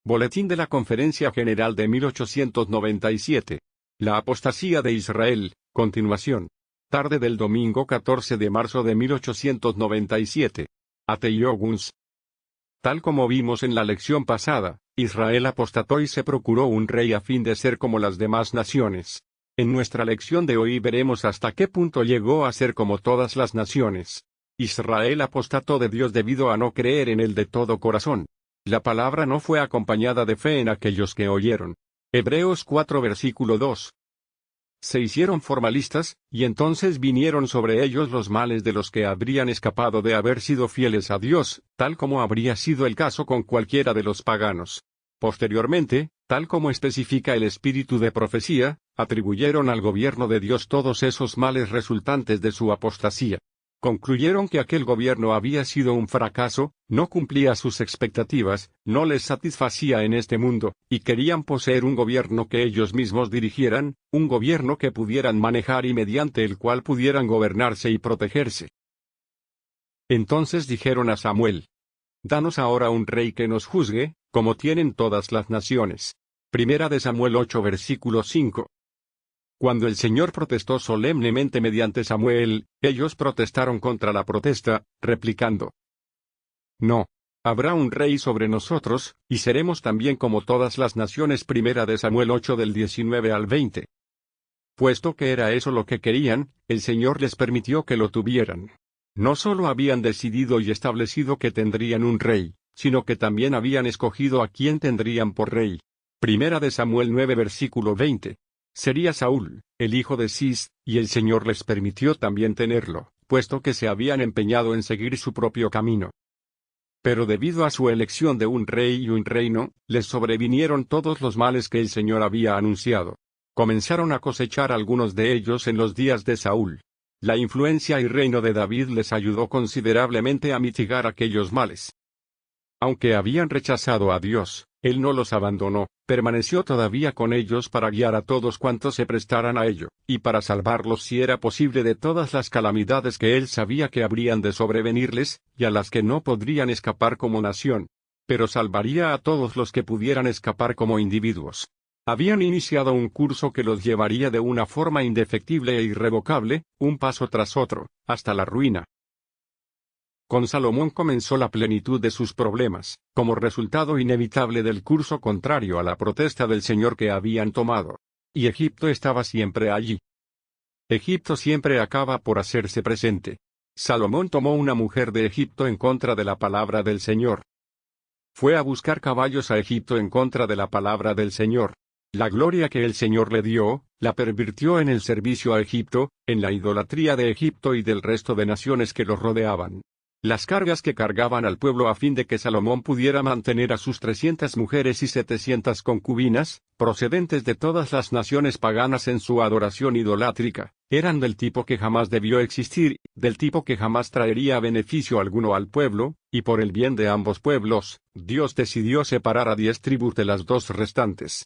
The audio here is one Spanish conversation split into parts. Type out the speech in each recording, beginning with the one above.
Boletín de la Conferencia General de 1897. La apostasía de Israel, continuación. Tarde del domingo 14 de marzo de 1897. Ateioguns. Tal como vimos en la lección pasada, Israel apostató y se procuró un rey a fin de ser como las demás naciones. En nuestra lección de hoy veremos hasta qué punto llegó a ser como todas las naciones. Israel apostató de Dios debido a no creer en él de todo corazón. La palabra no fue acompañada de fe en aquellos que oyeron. Hebreos 4 versículo 2. Se hicieron formalistas, y entonces vinieron sobre ellos los males de los que habrían escapado de haber sido fieles a Dios, tal como habría sido el caso con cualquiera de los paganos. Posteriormente, tal como especifica el espíritu de profecía, atribuyeron al gobierno de Dios todos esos males resultantes de su apostasía. Concluyeron que aquel gobierno había sido un fracaso, no cumplía sus expectativas, no les satisfacía en este mundo, y querían poseer un gobierno que ellos mismos dirigieran, un gobierno que pudieran manejar y mediante el cual pudieran gobernarse y protegerse. Entonces dijeron a Samuel: «Danos ahora un rey que nos juzgue, como tienen todas las naciones». Primera de Samuel 8 versículo 5. Cuando el Señor protestó solemnemente mediante Samuel, ellos protestaron contra la protesta, replicando: «No. Habrá un rey sobre nosotros, y seremos también como todas las naciones». Primera de Samuel 8 del 19 al 20. Puesto que era eso lo que querían, el Señor les permitió que lo tuvieran. No solo habían decidido y establecido que tendrían un rey, sino que también habían escogido a quién tendrían por rey. Primera de Samuel 9 versículo 20. Sería Saúl, el hijo de Cis, y el Señor les permitió también tenerlo, puesto que se habían empeñado en seguir su propio camino. Pero debido a su elección de un rey y un reino, les sobrevinieron todos los males que el Señor había anunciado. Comenzaron a cosechar algunos de ellos en los días de Saúl. La influencia y reino de David les ayudó considerablemente a mitigar aquellos males. Aunque habían rechazado a Dios, Él no los abandonó, permaneció todavía con ellos para guiar a todos cuantos se prestaran a ello, y para salvarlos si era posible de todas las calamidades que Él sabía que habrían de sobrevenirles, y a las que no podrían escapar como nación. Pero salvaría a todos los que pudieran escapar como individuos. Habían iniciado un curso que los llevaría de una forma indefectible e irrevocable, un paso tras otro, hasta la ruina. Con Salomón comenzó la plenitud de sus problemas, como resultado inevitable del curso contrario a la protesta del Señor que habían tomado. Y Egipto estaba siempre allí. Egipto siempre acaba por hacerse presente. Salomón tomó una mujer de Egipto en contra de la palabra del Señor. Fue a buscar caballos a Egipto en contra de la palabra del Señor. La gloria que el Señor le dio, la pervirtió en el servicio a Egipto, en la idolatría de Egipto y del resto de naciones que los rodeaban. Las cargas que cargaban al pueblo a fin de que Salomón pudiera mantener a sus 300 mujeres y 700 concubinas, procedentes de todas las naciones paganas en su adoración idolátrica, eran del tipo que jamás debió existir, del tipo que jamás traería beneficio alguno al pueblo, y por el bien de ambos pueblos, Dios decidió separar a 10 tribus de las 2 restantes.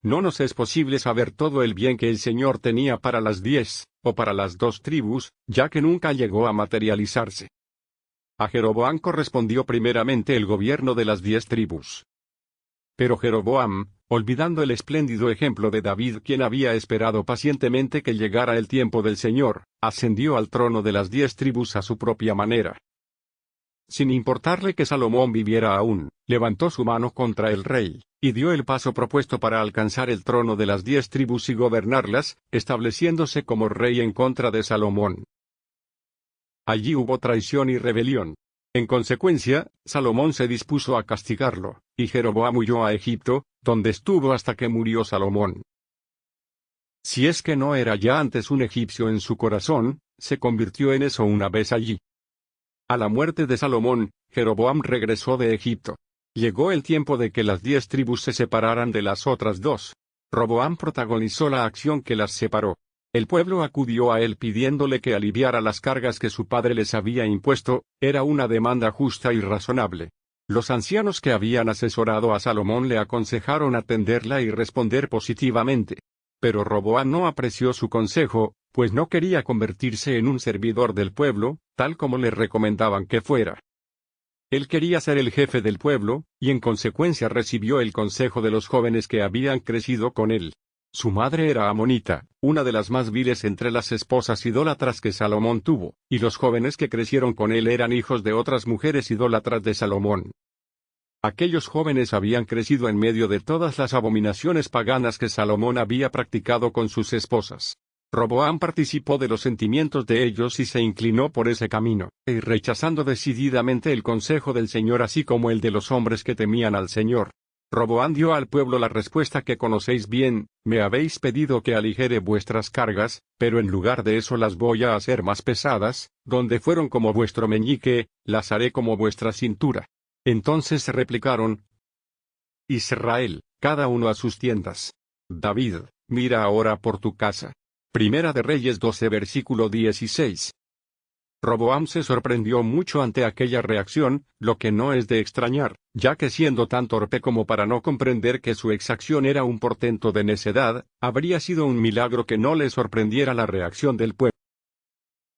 No nos es posible saber todo el bien que el Señor tenía para las 10, o para las 2 tribus, ya que nunca llegó a materializarse. A Jeroboam correspondió primeramente el gobierno de las 10 tribus. Pero Jeroboam, olvidando el espléndido ejemplo de David, quien había esperado pacientemente que llegara el tiempo del Señor, ascendió al trono de las 10 tribus a su propia manera. Sin importarle que Salomón viviera aún, levantó su mano contra el rey, y dio el paso propuesto para alcanzar el trono de las 10 tribus y gobernarlas, estableciéndose como rey en contra de Salomón. Allí hubo traición y rebelión. En consecuencia, Salomón se dispuso a castigarlo, y Jeroboam huyó a Egipto, donde estuvo hasta que murió Salomón. Si es que no era ya antes un egipcio en su corazón, se convirtió en eso una vez allí. A la muerte de Salomón, Jeroboam regresó de Egipto. Llegó el tiempo de que las 10 tribus se separaran de las otras 2. Roboam protagonizó la acción que las separó. El pueblo acudió a él pidiéndole que aliviara las cargas que su padre les había impuesto, era una demanda justa y razonable. Los ancianos que habían asesorado a Salomón le aconsejaron atenderla y responder positivamente. Pero Roboam no apreció su consejo, pues no quería convertirse en un servidor del pueblo, tal como le recomendaban que fuera. Él quería ser el jefe del pueblo, y en consecuencia recibió el consejo de los jóvenes que habían crecido con él. Su madre era amonita, una de las más viles entre las esposas idólatras que Salomón tuvo, y los jóvenes que crecieron con él eran hijos de otras mujeres idólatras de Salomón. Aquellos jóvenes habían crecido en medio de todas las abominaciones paganas que Salomón había practicado con sus esposas. Roboam participó de los sentimientos de ellos y se inclinó por ese camino, y rechazando decididamente el consejo del Señor así como el de los hombres que temían al Señor. Roboam dio al pueblo la respuesta que conocéis bien: me habéis pedido que aligere vuestras cargas, pero en lugar de eso las voy a hacer más pesadas, donde fueron como vuestro meñique, las haré como vuestra cintura. Entonces replicaron: Israel, cada uno a sus tiendas. David, mira ahora por tu casa. Primera de Reyes 12 versículo 16. Roboam se sorprendió mucho ante aquella reacción, lo que no es de extrañar, ya que siendo tan torpe como para no comprender que su exacción era un portento de necedad, habría sido un milagro que no le sorprendiera la reacción del pueblo.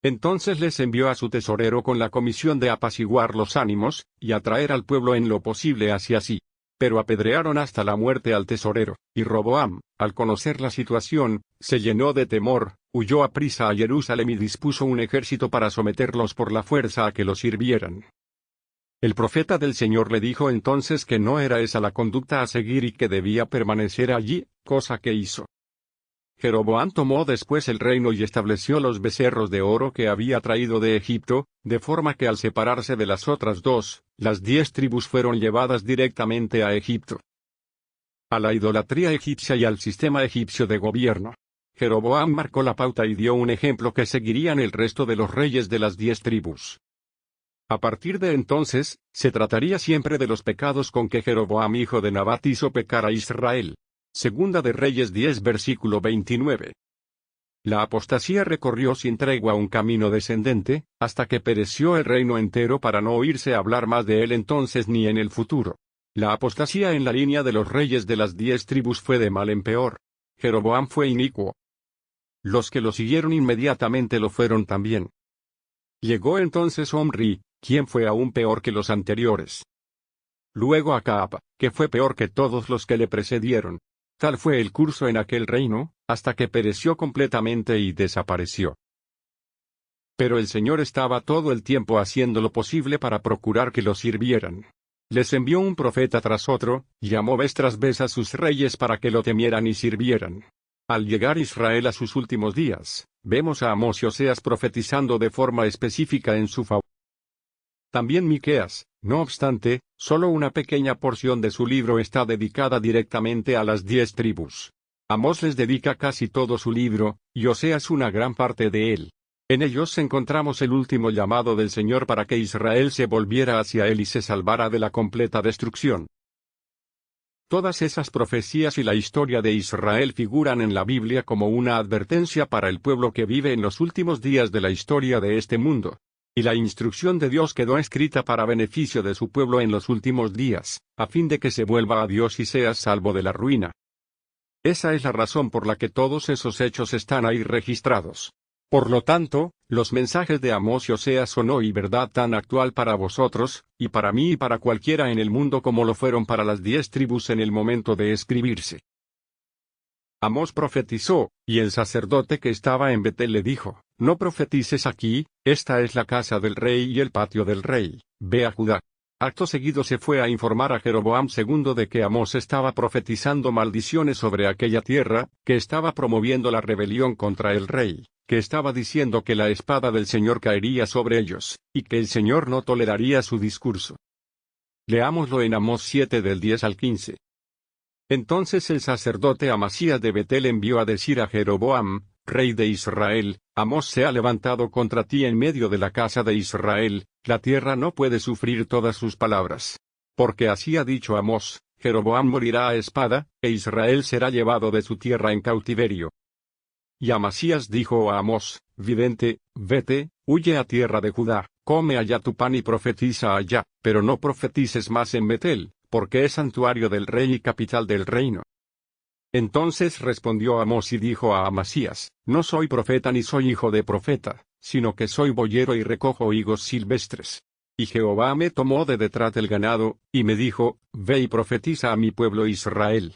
Entonces les envió a su tesorero con la comisión de apaciguar los ánimos, y atraer al pueblo en lo posible hacia sí. Pero apedrearon hasta la muerte al tesorero, y Roboam, al conocer la situación, se llenó de temor, huyó aprisa a Jerusalén y dispuso un ejército para someterlos por la fuerza a que lo sirvieran. El profeta del Señor le dijo entonces que no era esa la conducta a seguir y que debía permanecer allí, cosa que hizo. Jeroboam tomó después el reino y estableció los becerros de oro que había traído de Egipto, de forma que al separarse de las otras dos, las 10 tribus fueron llevadas directamente a Egipto. A la idolatría egipcia y al sistema egipcio de gobierno. Jeroboam marcó la pauta y dio un ejemplo que seguirían el resto de los reyes de las 10 tribus. A partir de entonces, se trataría siempre de los pecados con que Jeroboam hijo de Nabat hizo pecar a Israel. Segunda de Reyes 10 versículo 29. La apostasía recorrió sin tregua un camino descendente, hasta que pereció el reino entero para no oírse hablar más de él entonces ni en el futuro. La apostasía en la línea de los reyes de las 10 tribus fue de mal en peor. Jeroboam fue inicuo. Los que lo siguieron inmediatamente lo fueron también. Llegó entonces Omri, quien fue aún peor que los anteriores. Luego Acab, que fue peor que todos los que le precedieron. Tal fue el curso en aquel reino, hasta que pereció completamente y desapareció. Pero el Señor estaba todo el tiempo haciendo lo posible para procurar que lo sirvieran. Les envió un profeta tras otro, llamó vez tras vez a sus reyes para que lo temieran y sirvieran. Al llegar Israel a sus últimos días, vemos a Amós y Oseas profetizando de forma específica en su favor. También Miqueas, no obstante, solo una pequeña porción de su libro está dedicada directamente a las 10 tribus. Amós les dedica casi todo su libro, y Oseas una gran parte de él. En ellos encontramos el último llamado del Señor para que Israel se volviera hacia él y se salvara de la completa destrucción. Todas esas profecías y la historia de Israel figuran en la Biblia como una advertencia para el pueblo que vive en los últimos días de la historia de este mundo. Y la instrucción de Dios quedó escrita para beneficio de su pueblo en los últimos días, a fin de que se vuelva a Dios y sea salvo de la ruina. Esa es la razón por la que todos esos hechos están ahí registrados. Por lo tanto, los mensajes de Amós y Oseas son hoy verdad tan actual para vosotros, y para mí y para cualquiera en el mundo como lo fueron para las 10 tribus en el momento de escribirse. Amós profetizó, y el sacerdote que estaba en Betel le dijo: no profetices aquí, esta es la casa del rey y el patio del rey, ve a Judá. Acto seguido se fue a informar a Jeroboam II de que Amós estaba profetizando maldiciones sobre aquella tierra, que estaba promoviendo la rebelión contra el rey, que estaba diciendo que la espada del Señor caería sobre ellos, y que el Señor no toleraría su discurso. Leámoslo en Amós 7 del 10 al 15. Entonces el sacerdote Amasías de Betel envió a decir a Jeroboam, rey de Israel: Amós se ha levantado contra ti en medio de la casa de Israel, la tierra no puede sufrir todas sus palabras. Porque así ha dicho Amós: Jeroboam morirá a espada, e Israel será llevado de su tierra en cautiverio. Y Amasías dijo a Amós: vidente, vete, huye a tierra de Judá, come allá tu pan y profetiza allá, pero no profetices más en Betel, porque es santuario del rey y capital del reino. Entonces respondió Amós y dijo a Amasías: no soy profeta ni soy hijo de profeta, sino que soy boyero y recojo higos silvestres. Y Jehová me tomó de detrás del ganado, y me dijo, ve y profetiza a mi pueblo Israel.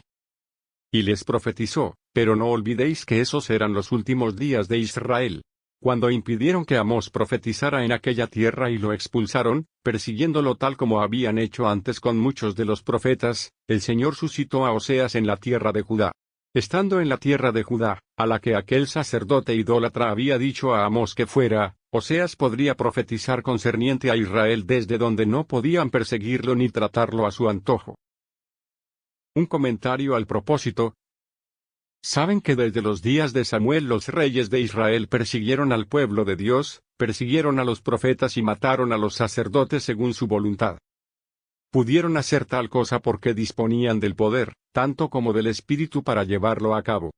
Y les profetizó, pero no olvidéis que esos eran los últimos días de Israel. Cuando impidieron que Amós profetizara en aquella tierra y lo expulsaron, persiguiéndolo tal como habían hecho antes con muchos de los profetas, el Señor suscitó a Oseas en la tierra de Judá. Estando en la tierra de Judá, a la que aquel sacerdote idólatra había dicho a Amós que fuera, Oseas podría profetizar concerniente a Israel desde donde no podían perseguirlo ni tratarlo a su antojo. Un comentario al propósito. ¿Saben que desde los días de Samuel los reyes de Israel persiguieron al pueblo de Dios, persiguieron a los profetas y mataron a los sacerdotes según su voluntad? Pudieron hacer tal cosa porque disponían del poder, tanto como del espíritu para llevarlo a cabo.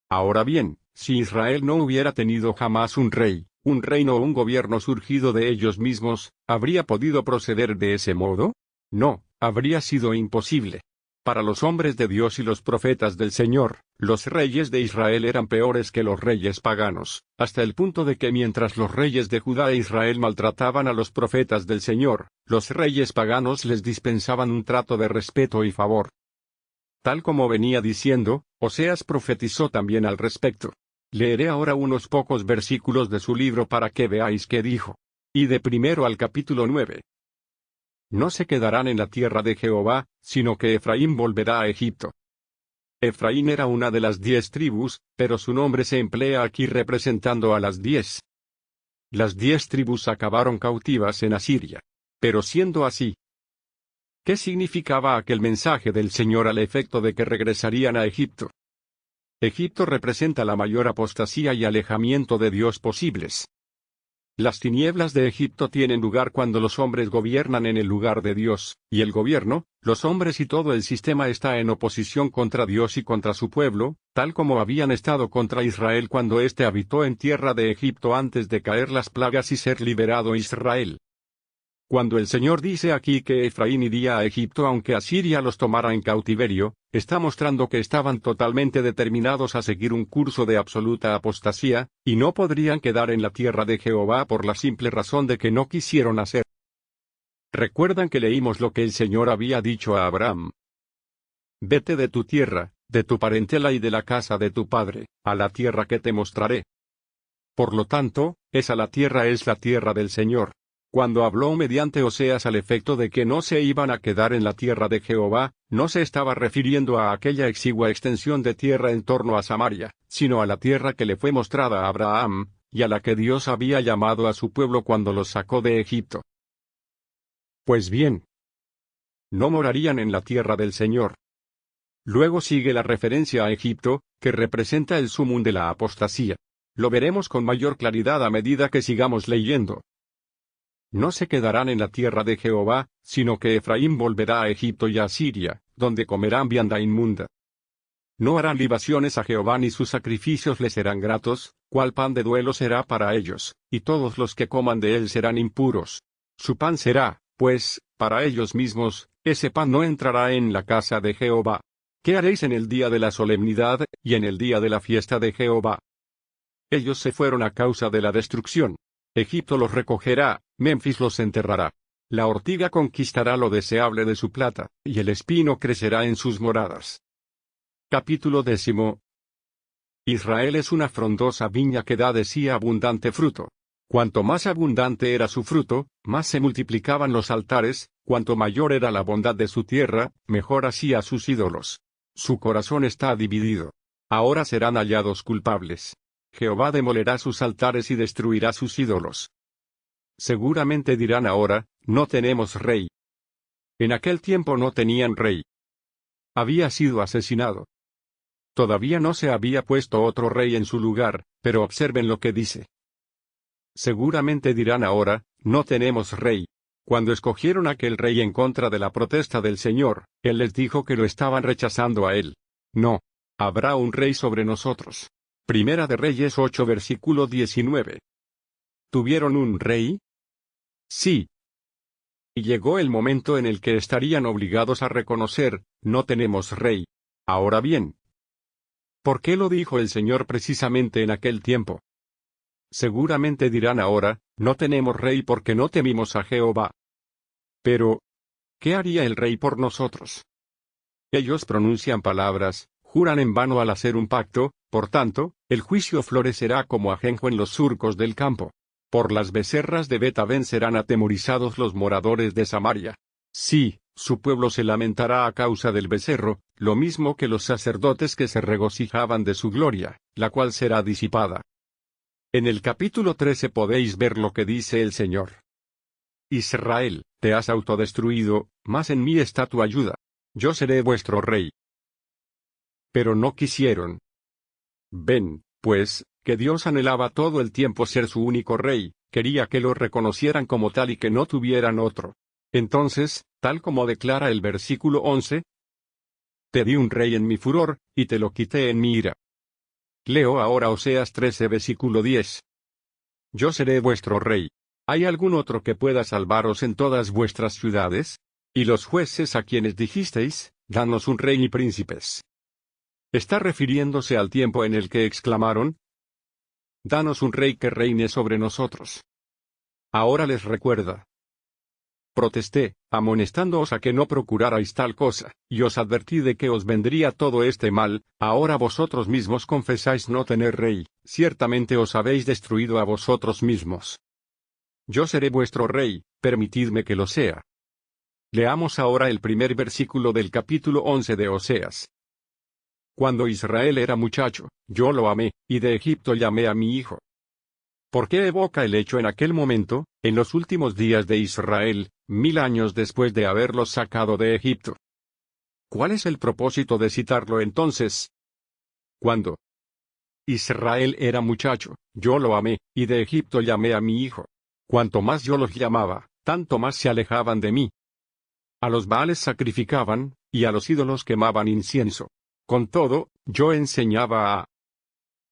Ahora bien, si Israel no hubiera tenido jamás un reino o un gobierno surgido de ellos mismos, ¿habría podido proceder de ese modo? No, habría sido imposible. Para los hombres de Dios y los profetas del Señor, los reyes de Israel eran peores que los reyes paganos, hasta el punto de que mientras los reyes de Judá e Israel maltrataban a los profetas del Señor, los reyes paganos les dispensaban un trato de respeto y favor. Tal como venía diciendo, Oseas profetizó también al respecto. Leeré ahora unos pocos versículos de su libro para que veáis qué dijo. Y de primero al capítulo 9. No se quedarán en la tierra de Jehová, sino que Efraín volverá a Egipto. Efraín era una de las 10 tribus, pero su nombre se emplea aquí representando a las 10. Las 10 tribus acabaron cautivas en Asiria. Pero siendo así, ¿qué significaba aquel mensaje del Señor al efecto de que regresarían a Egipto? Egipto representa la mayor apostasía y alejamiento de Dios posibles. Las tinieblas de Egipto tienen lugar cuando los hombres gobiernan en el lugar de Dios, y el gobierno, los hombres y todo el sistema está en oposición contra Dios y contra su pueblo, tal como habían estado contra Israel cuando éste habitó en tierra de Egipto antes de caer las plagas y ser liberado Israel. Cuando el Señor dice aquí que Efraín iría a Egipto aunque Asiria los tomara en cautiverio, está mostrando que estaban totalmente determinados a seguir un curso de absoluta apostasía, y no podrían quedar en la tierra de Jehová por la simple razón de que no quisieron hacer. ¿Recuerdan que leímos lo que el Señor había dicho a Abraham? Vete de tu tierra, de tu parentela y de la casa de tu padre, a la tierra que te mostraré. Por lo tanto, esa la tierra es la tierra del Señor. Cuando habló mediante Oseas al efecto de que no se iban a quedar en la tierra de Jehová, no se estaba refiriendo a aquella exigua extensión de tierra en torno a Samaria, sino a la tierra que le fue mostrada a Abraham, y a la que Dios había llamado a su pueblo cuando los sacó de Egipto. Pues bien, no morarían en la tierra del Señor. Luego sigue la referencia a Egipto, que representa el sumum de la apostasía. Lo veremos con mayor claridad a medida que sigamos leyendo. No se quedarán en la tierra de Jehová, sino que Efraín volverá a Egipto y a Asiria, donde comerán vianda inmunda. No harán libaciones a Jehová ni sus sacrificios les serán gratos, cual pan de duelo será para ellos, y todos los que coman de él serán impuros. Su pan será, pues, para ellos mismos, ese pan no entrará en la casa de Jehová. ¿Qué haréis en el día de la solemnidad, y en el día de la fiesta de Jehová? Ellos se fueron a causa de la destrucción. Egipto los recogerá, Memphis los enterrará. La ortiga conquistará lo deseable de su plata, y el espino crecerá en sus moradas. Capítulo 10. Israel es una frondosa viña que da de sí abundante fruto. Cuanto más abundante era su fruto, más se multiplicaban los altares, cuanto mayor era la bondad de su tierra, mejor hacía sus ídolos. Su corazón está dividido. Ahora serán hallados culpables. Jehová demolerá sus altares y destruirá sus ídolos. Seguramente dirán ahora, no tenemos rey. En aquel tiempo no tenían rey. Había sido asesinado. Todavía no se había puesto otro rey en su lugar, pero observen lo que dice. Seguramente dirán ahora, no tenemos rey. Cuando escogieron aquel rey en contra de la protesta del Señor, Él les dijo que lo estaban rechazando a Él. No. Habrá un rey sobre nosotros. Primera de Reyes 8 versículo 19. ¿Tuvieron un rey? Sí. Y llegó el momento en el que estarían obligados a reconocer, no tenemos rey. Ahora bien, ¿por qué lo dijo el Señor precisamente en aquel tiempo? Seguramente dirán ahora, no tenemos rey porque no temimos a Jehová. Pero, ¿qué haría el rey por nosotros? Ellos pronuncian palabras, juran en vano al hacer un pacto, por tanto, el juicio florecerá como ajenjo en los surcos del campo. Por las becerras de Bet-Aven serán atemorizados los moradores de Samaria. Sí, su pueblo se lamentará a causa del becerro, lo mismo que los sacerdotes que se regocijaban de su gloria, la cual será disipada. En el capítulo 13 podéis ver lo que dice el Señor. Israel, te has autodestruido, mas en mí está tu ayuda. Yo seré vuestro rey. Pero no quisieron. Ven, pues, que Dios anhelaba todo el tiempo ser su único rey, quería que lo reconocieran como tal y que no tuvieran otro. Entonces, tal como declara el versículo 11, te di un rey en mi furor, y te lo quité en mi ira. Leo ahora Oseas 13 versículo 10. Yo seré vuestro rey. ¿Hay algún otro que pueda salvaros en todas vuestras ciudades? Y los jueces a quienes dijisteis, danos un rey y príncipes. Está refiriéndose al tiempo en el que exclamaron, danos un rey que reine sobre nosotros. Ahora les recuerda. Protesté, amonestándoos a que no procurarais tal cosa, y os advertí de que os vendría todo este mal, ahora vosotros mismos confesáis no tener rey, ciertamente os habéis destruido a vosotros mismos. Yo seré vuestro rey, permitidme que lo sea. Leamos ahora el primer versículo del capítulo 11 de Oseas. Cuando Israel era muchacho, yo lo amé, y de Egipto llamé a mi hijo. ¿Por qué evoca el hecho en aquel momento, en los últimos días de Israel, 1000 años después de haberlos sacado de Egipto? ¿Cuál es el propósito de citarlo entonces? Cuando Israel era muchacho, yo lo amé, y de Egipto llamé a mi hijo. Cuanto más yo los llamaba, tanto más se alejaban de mí. A los Baales sacrificaban, y a los ídolos quemaban incienso. Con todo, yo enseñaba a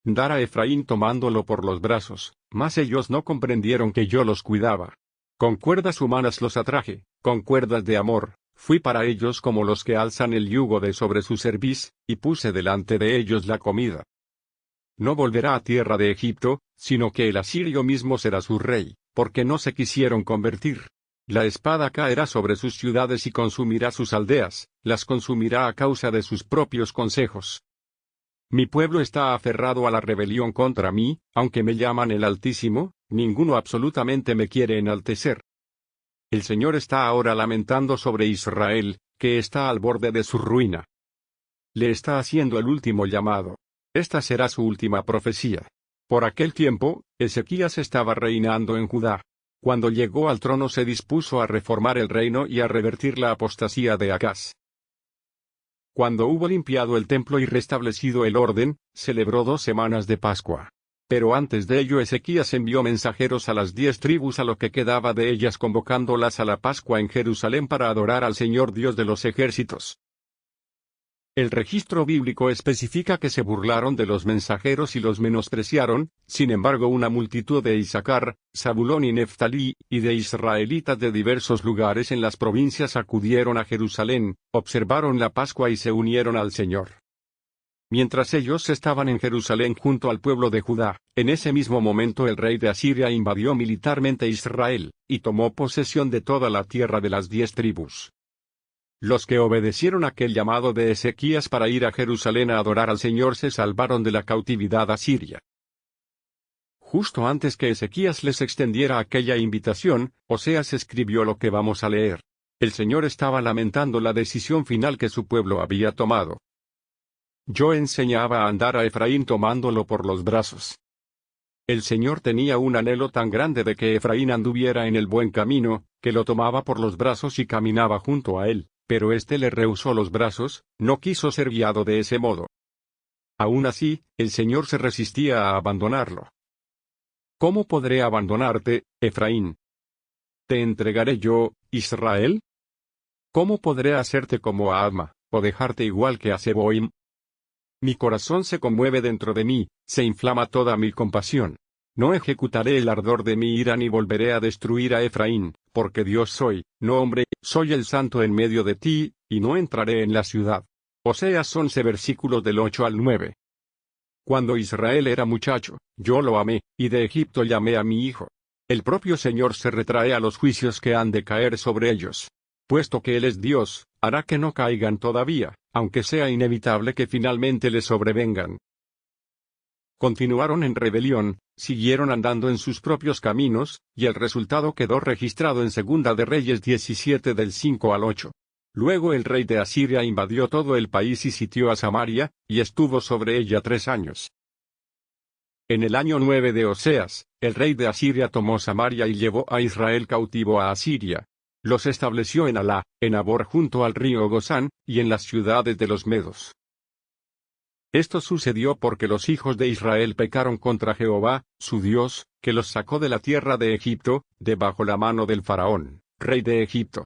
dar a Efraín tomándolo por los brazos, mas ellos no comprendieron que yo los cuidaba. Con cuerdas humanas los atraje, con cuerdas de amor, fui para ellos como los que alzan el yugo de sobre su cerviz, y puse delante de ellos la comida. No volverá a tierra de Egipto, sino que el asirio mismo será su rey, porque no se quisieron convertir. La espada caerá sobre sus ciudades y consumirá sus aldeas, las consumirá a causa de sus propios consejos. Mi pueblo está aferrado a la rebelión contra mí, aunque me llaman el Altísimo, ninguno absolutamente me quiere enaltecer. El Señor está ahora lamentando sobre Israel, que está al borde de su ruina. Le está haciendo el último llamado. Esta será su última profecía. Por aquel tiempo, Ezequías estaba reinando en Judá. Cuando llegó al trono se dispuso a reformar el reino y a revertir la apostasía de Acaz. Cuando hubo limpiado el templo y restablecido el orden, celebró 2 semanas de Pascua. Pero antes de ello Ezequías envió mensajeros a las 10 tribus a lo que quedaba de ellas convocándolas a la Pascua en Jerusalén para adorar al Señor Dios de los ejércitos. El registro bíblico especifica que se burlaron de los mensajeros y los menospreciaron, sin embargo una multitud de Isaacar, Zabulón y Neftalí, y de israelitas de diversos lugares en las provincias acudieron a Jerusalén, observaron la Pascua y se unieron al Señor. Mientras ellos estaban en Jerusalén junto al pueblo de Judá, en ese mismo momento el rey de Asiria invadió militarmente Israel, y tomó posesión de toda la tierra de las 10 tribus. Los que obedecieron aquel llamado de Ezequías para ir a Jerusalén a adorar al Señor se salvaron de la cautividad asiria. Justo antes que Ezequías les extendiera aquella invitación, Oseas escribió lo que vamos a leer. El Señor estaba lamentando la decisión final que su pueblo había tomado. Yo enseñaba a andar a Efraín tomándolo por los brazos. El Señor tenía un anhelo tan grande de que Efraín anduviera en el buen camino, que lo tomaba por los brazos y caminaba junto a él. Pero éste le rehusó los brazos, no quiso ser guiado de ese modo. Aún así, el Señor se resistía a abandonarlo. ¿Cómo podré abandonarte, Efraín? ¿Te entregaré yo, Israel? ¿Cómo podré hacerte como a Adma, o dejarte igual que a Zeboim? Mi corazón se conmueve dentro de mí, se inflama toda mi compasión. No ejecutaré el ardor de mi ira ni volveré a destruir a Efraín, porque Dios soy, no hombre, soy el santo en medio de ti, y no entraré en la ciudad. Oseas 11 versículos del 8 al 9. Cuando Israel era muchacho, yo lo amé, y de Egipto llamé a mi hijo. El propio Señor se retrae a los juicios que han de caer sobre ellos. Puesto que Él es Dios, hará que no caigan todavía, aunque sea inevitable que finalmente les sobrevengan. Continuaron en rebelión, siguieron andando en sus propios caminos, y el resultado quedó registrado en Segunda de Reyes 17 del 5 al 8. Luego el rey de Asiria invadió todo el país y sitió a Samaria, y estuvo sobre ella 3 años. En el año 9 de Oseas, el rey de Asiria tomó Samaria y llevó a Israel cautivo a Asiria. Los estableció en Alá, en Abor junto al río Gozán, y en las ciudades de los medos. Esto sucedió porque los hijos de Israel pecaron contra Jehová, su Dios, que los sacó de la tierra de Egipto, de bajo la mano del faraón, rey de Egipto.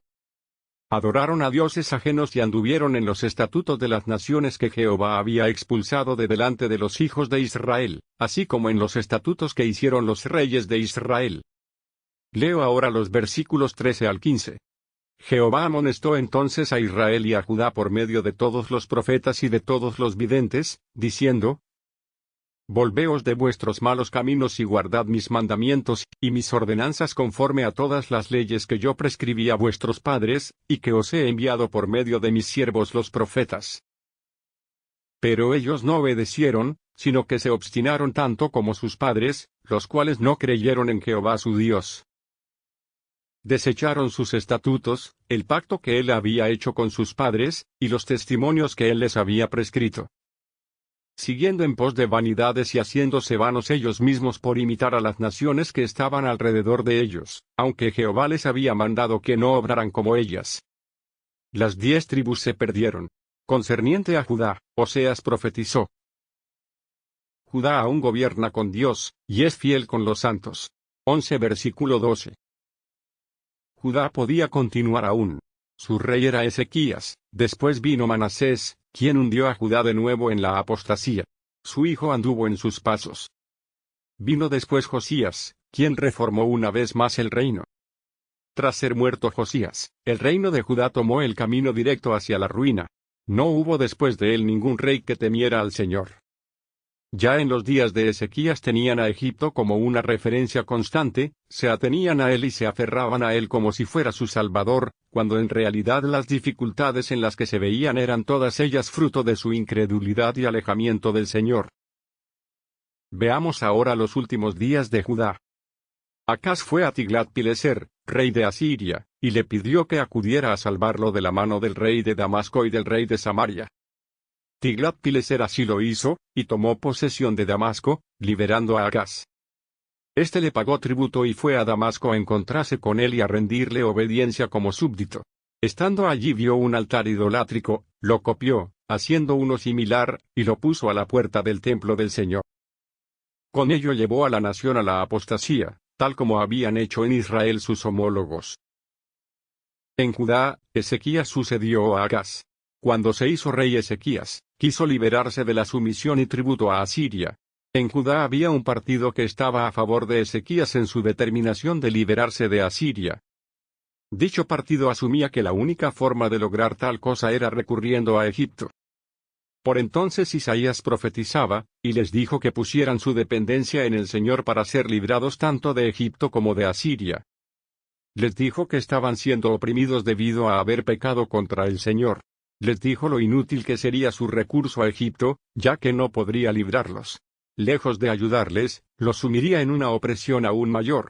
Adoraron a dioses ajenos y anduvieron en los estatutos de las naciones que Jehová había expulsado de delante de los hijos de Israel, así como en los estatutos que hicieron los reyes de Israel. Leo ahora los versículos 13 al 15. Jehová amonestó entonces a Israel y a Judá por medio de todos los profetas y de todos los videntes, diciendo: Volveos de vuestros malos caminos y guardad mis mandamientos, y mis ordenanzas conforme a todas las leyes que yo prescribí a vuestros padres, y que os he enviado por medio de mis siervos los profetas. Pero ellos no obedecieron, sino que se obstinaron tanto como sus padres, los cuales no creyeron en Jehová su Dios. Desecharon sus estatutos, el pacto que él había hecho con sus padres, y los testimonios que él les había prescrito. Siguiendo en pos de vanidades y haciéndose vanos ellos mismos por imitar a las naciones que estaban alrededor de ellos, aunque Jehová les había mandado que no obraran como ellas. Las 10 tribus se perdieron. Concerniente a Judá, Oseas profetizó: Judá aún gobierna con Dios, y es fiel con los santos. 11 versículo 12. Judá podía continuar aún. Su rey era Ezequías, después vino Manasés, quien hundió a Judá de nuevo en la apostasía. Su hijo anduvo en sus pasos. Vino después Josías, quien reformó una vez más el reino. Tras ser muerto Josías, el reino de Judá tomó el camino directo hacia la ruina. No hubo después de él ningún rey que temiera al Señor. Ya en los días de Ezequías tenían a Egipto como una referencia constante, se atenían a él y se aferraban a él como si fuera su Salvador, cuando en realidad las dificultades en las que se veían eran todas ellas fruto de su incredulidad y alejamiento del Señor. Veamos ahora los últimos días de Judá. Acaz fue a Tiglat-Pileser, rey de Asiria, y le pidió que acudiera a salvarlo de la mano del rey de Damasco y del rey de Samaria. Tiglat-Pileser así lo hizo, y tomó posesión de Damasco, liberando a Acaz. Este le pagó tributo y fue a Damasco a encontrarse con él y a rendirle obediencia como súbdito. Estando allí vio un altar idolátrico, lo copió, haciendo uno similar, y lo puso a la puerta del templo del Señor. Con ello llevó a la nación a la apostasía, tal como habían hecho en Israel sus homólogos. En Judá, Ezequías sucedió a Acaz. Cuando se hizo rey Ezequías, quiso liberarse de la sumisión y tributo a Asiria. En Judá había un partido que estaba a favor de Ezequías en su determinación de liberarse de Asiria. Dicho partido asumía que la única forma de lograr tal cosa era recurriendo a Egipto. Por entonces Isaías profetizaba, y les dijo que pusieran su dependencia en el Señor para ser librados tanto de Egipto como de Asiria. Les dijo que estaban siendo oprimidos debido a haber pecado contra el Señor. Les dijo lo inútil que sería su recurso a Egipto, ya que no podría librarlos. Lejos de ayudarles, los sumiría en una opresión aún mayor.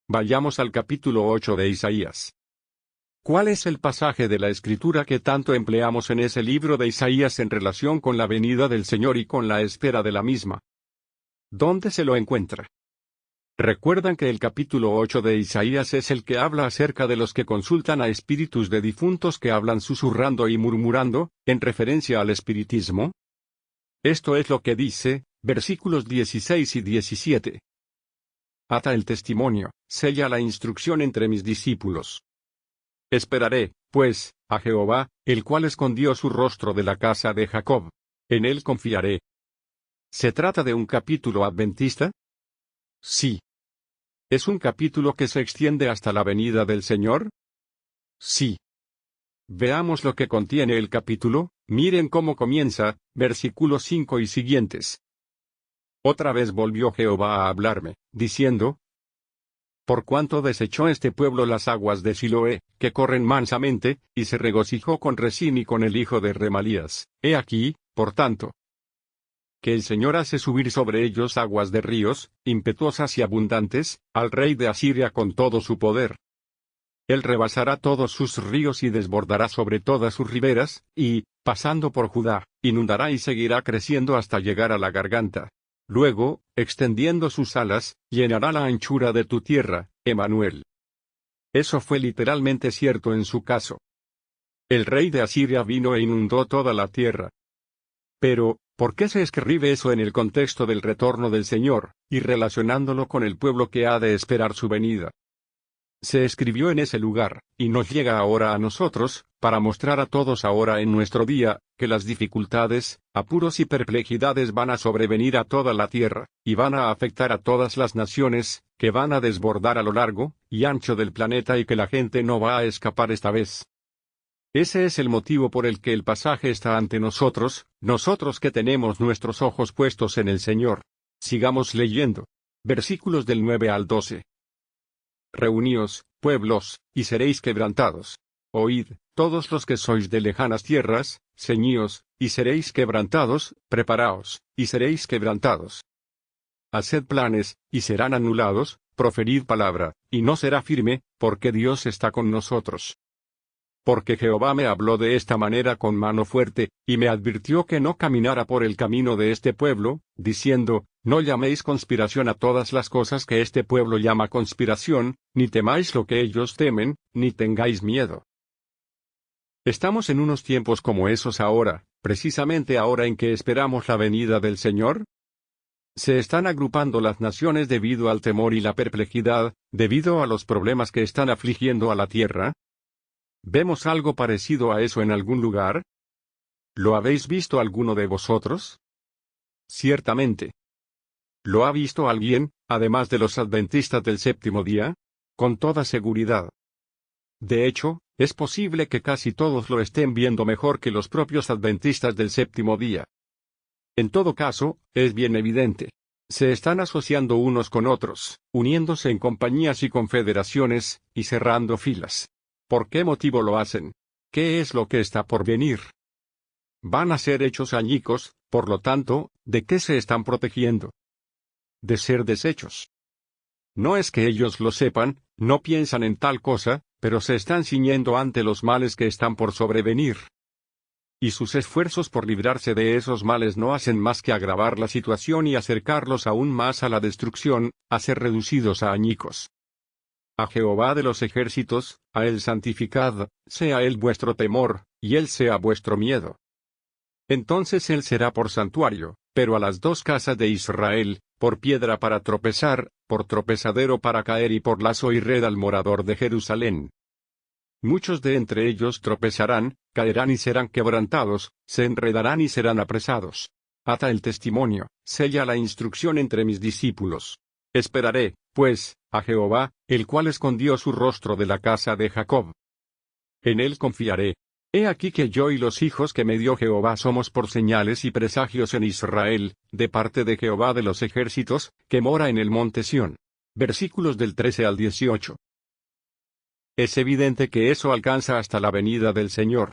Vayamos al capítulo 8 de Isaías. ¿Cuál es el pasaje de la Escritura que tanto empleamos en ese libro de Isaías en relación con la venida del Señor y con la espera de la misma? ¿Dónde se lo encuentra? ¿Recuerdan que el capítulo 8 de Isaías es el que habla acerca de los que consultan a espíritus de difuntos que hablan susurrando y murmurando, en referencia al espiritismo? Esto es lo que dice, versículos 16 y 17. Ata el testimonio, sella la instrucción entre mis discípulos. Esperaré, pues, a Jehová, el cual escondió su rostro de la casa de Jacob. En él confiaré. ¿Se trata de un capítulo adventista? Sí. ¿Es un capítulo que se extiende hasta la venida del Señor? Sí. Veamos lo que contiene el capítulo. Miren cómo comienza, versículos 5 y siguientes. Otra vez volvió Jehová a hablarme, diciendo: Por cuanto desechó este pueblo las aguas de Siloé, que corren mansamente, y se regocijó con Resín y con el hijo de Remalías, he aquí, por tanto, que el Señor hace subir sobre ellos aguas de ríos, impetuosas y abundantes, al rey de Asiria con todo su poder. Él rebasará todos sus ríos y desbordará sobre todas sus riberas, y, pasando por Judá, inundará y seguirá creciendo hasta llegar a la garganta. Luego, extendiendo sus alas, llenará la anchura de tu tierra, Emanuel. Eso fue literalmente cierto en su caso. El rey de Asiria vino e inundó toda la tierra. Pero, ¿por qué se escribe eso en el contexto del retorno del Señor, y relacionándolo con el pueblo que ha de esperar su venida? Se escribió en ese lugar, y nos llega ahora a nosotros, para mostrar a todos ahora en nuestro día, que las dificultades, apuros y perplejidades van a sobrevenir a toda la tierra, y van a afectar a todas las naciones, que van a desbordar a lo largo y ancho del planeta y que la gente no va a escapar esta vez. Ese es el motivo por el que el pasaje está ante nosotros que tenemos nuestros ojos puestos en el Señor. Sigamos leyendo. Versículos del 9 al 12. Reuníos, pueblos, y seréis quebrantados. Oíd, todos los que sois de lejanas tierras, ceñíos, y seréis quebrantados, preparaos, y seréis quebrantados. Haced planes, y serán anulados, proferid palabra, y no será firme, porque Dios está con nosotros. Porque Jehová me habló de esta manera con mano fuerte, y me advirtió que no caminara por el camino de este pueblo, diciendo: No llaméis conspiración a todas las cosas que este pueblo llama conspiración, ni temáis lo que ellos temen, ni tengáis miedo. ¿Estamos en unos tiempos como esos ahora, precisamente ahora en que esperamos la venida del Señor? Se están agrupando las naciones debido al temor y la perplejidad, debido a los problemas que están afligiendo a la tierra. ¿Vemos algo parecido a eso en algún lugar? ¿Lo habéis visto alguno de vosotros? Ciertamente. ¿Lo ha visto alguien, además de los adventistas del séptimo día? Con toda seguridad. De hecho, es posible que casi todos lo estén viendo mejor que los propios adventistas del séptimo día. En todo caso, es bien evidente. Se están asociando unos con otros, uniéndose en compañías y confederaciones, y cerrando filas. ¿Por qué motivo lo hacen? ¿Qué es lo que está por venir? Van a ser hechos añicos, por lo tanto, ¿de qué se están protegiendo? De ser deshechos. No es que ellos lo sepan, no piensan en tal cosa, pero se están ciñendo ante los males que están por sobrevenir. Y sus esfuerzos por librarse de esos males no hacen más que agravar la situación y acercarlos aún más a la destrucción, a ser reducidos a añicos. A Jehová de los ejércitos, a él santificad, sea él vuestro temor, y él sea vuestro miedo. Entonces él será por santuario, pero a las dos casas de Israel, por piedra para tropezar, por tropezadero para caer y por lazo y red al morador de Jerusalén. Muchos de entre ellos tropezarán, caerán y serán quebrantados, se enredarán y serán apresados. Ata el testimonio, sella la instrucción entre mis discípulos. Esperaré, pues, a Jehová, el cual escondió su rostro de la casa de Jacob. En él confiaré. He aquí que yo y los hijos que me dio Jehová somos por señales y presagios en Israel, de parte de Jehová de los ejércitos, que mora en el monte Sión. Versículos del 13 al 18. Es evidente que eso alcanza hasta la venida del Señor.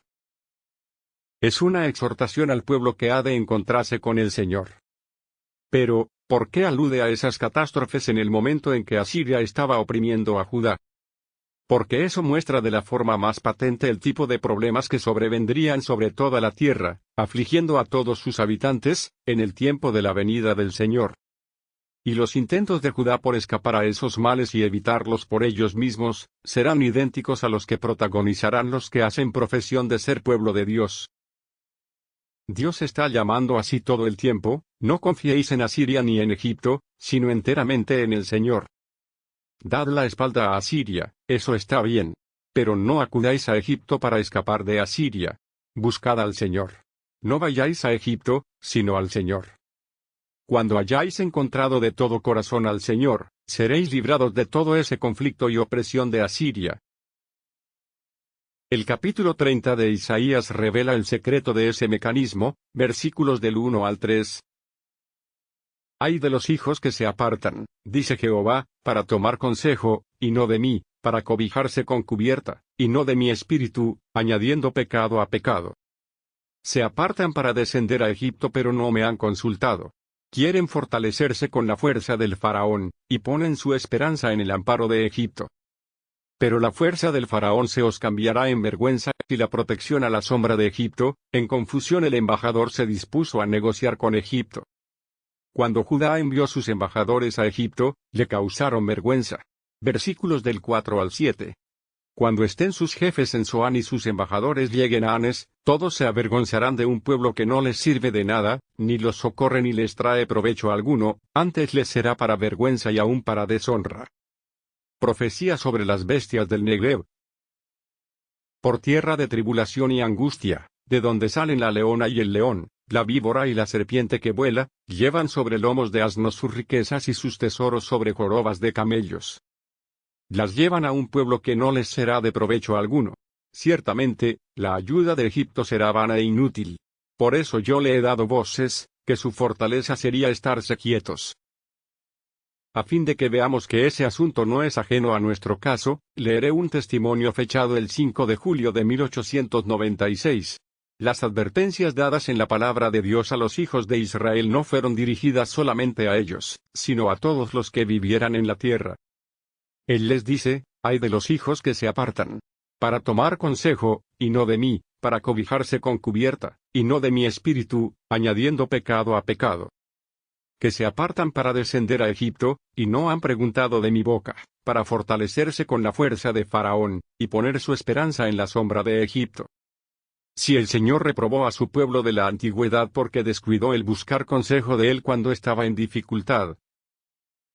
Es una exhortación al pueblo que ha de encontrarse con el Señor. Pero, ¿por qué alude a esas catástrofes en el momento en que Asiria estaba oprimiendo a Judá? Porque eso muestra de la forma más patente el tipo de problemas que sobrevendrían sobre toda la tierra, afligiendo a todos sus habitantes, en el tiempo de la venida del Señor. Y los intentos de Judá por escapar a esos males y evitarlos por ellos mismos, serán idénticos a los que protagonizarán los que hacen profesión de ser pueblo de Dios. Dios está llamando así todo el tiempo: no confiéis en Asiria ni en Egipto, sino enteramente en el Señor. Dad la espalda a Asiria, eso está bien. Pero no acudáis a Egipto para escapar de Asiria. Buscad al Señor. No vayáis a Egipto, sino al Señor. Cuando hayáis encontrado de todo corazón al Señor, seréis librados de todo ese conflicto y opresión de Asiria. El capítulo 30 de Isaías revela el secreto de ese mecanismo, versículos del 1 al 3. Ay de los hijos que se apartan, dice Jehová, para tomar consejo, y no de mí, para cobijarse con cubierta, y no de mi espíritu, añadiendo pecado a pecado. Se apartan para descender a Egipto pero no me han consultado. Quieren fortalecerse con la fuerza del faraón, y ponen su esperanza en el amparo de Egipto. Pero la fuerza del faraón se os cambiará en vergüenza, y la protección a la sombra de Egipto. En confusión el embajador se dispuso a negociar con Egipto. Cuando Judá envió sus embajadores a Egipto, le causaron vergüenza. Versículos del 4 al 7. Cuando estén sus jefes en Zoán y sus embajadores lleguen a Anes, todos se avergonzarán de un pueblo que no les sirve de nada, ni los socorre ni les trae provecho alguno, antes les será para vergüenza y aún para deshonra. Profecía sobre las bestias del Negev. Por tierra de tribulación y angustia, de donde salen la leona y el león, la víbora y la serpiente que vuela, llevan sobre lomos de asnos sus riquezas y sus tesoros sobre jorobas de camellos. Las llevan a un pueblo que no les será de provecho alguno. Ciertamente, la ayuda de Egipto será vana e inútil. Por eso yo le he dado voces, que su fortaleza sería estarse quietos. A fin de que veamos que ese asunto no es ajeno a nuestro caso, leeré un testimonio fechado el 5 de julio de 1896. Las advertencias dadas en la palabra de Dios a los hijos de Israel no fueron dirigidas solamente a ellos, sino a todos los que vivieran en la tierra. Él les dice, ay de los hijos que se apartan, para tomar consejo, y no de mí, para cobijarse con cubierta, y no de mi espíritu, añadiendo pecado a pecado. Que se apartan para descender a Egipto, y no han preguntado de mi boca, para fortalecerse con la fuerza de Faraón, y poner su esperanza en la sombra de Egipto. Si el Señor reprobó a su pueblo de la antigüedad porque descuidó el buscar consejo de él cuando estaba en dificultad,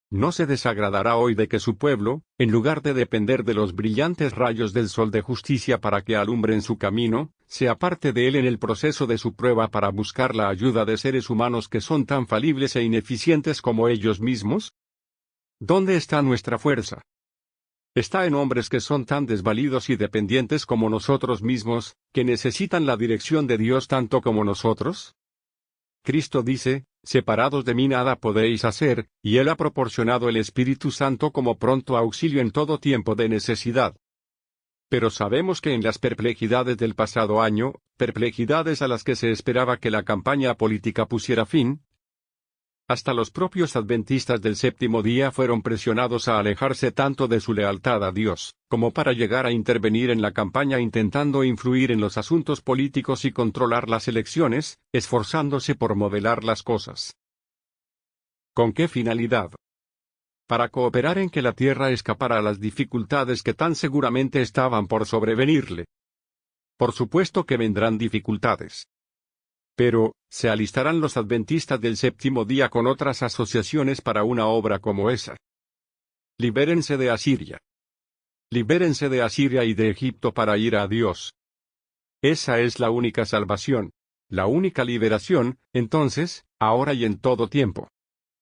¿no se desagradará hoy de que su pueblo, en lugar de depender de los brillantes rayos del sol de justicia para que alumbren su camino, se aparte de él en el proceso de su prueba para buscar la ayuda de seres humanos que son tan falibles e ineficientes como ellos mismos? ¿Dónde está nuestra fuerza? ¿Está en hombres que son tan desvalidos y dependientes como nosotros mismos, que necesitan la dirección de Dios tanto como nosotros? Cristo dice, separados de mí nada podéis hacer, y Él ha proporcionado el Espíritu Santo como pronto auxilio en todo tiempo de necesidad. Pero sabemos que en las perplejidades del pasado año, perplejidades a las que se esperaba que la campaña política pusiera fin, hasta los propios adventistas del séptimo día fueron presionados a alejarse tanto de su lealtad a Dios, como para llegar a intervenir en la campaña intentando influir en los asuntos políticos y controlar las elecciones, esforzándose por modelar las cosas. ¿Con qué finalidad? Para cooperar en que la tierra escapara a las dificultades que tan seguramente estaban por sobrevenirle. Por supuesto que vendrán dificultades. Pero, ¿se alistarán los adventistas del séptimo día con otras asociaciones para una obra como esa? Libérense de Asiria. Libérense de Asiria y de Egipto para ir a Dios. Esa es la única salvación, la única liberación, entonces, ahora y en todo tiempo.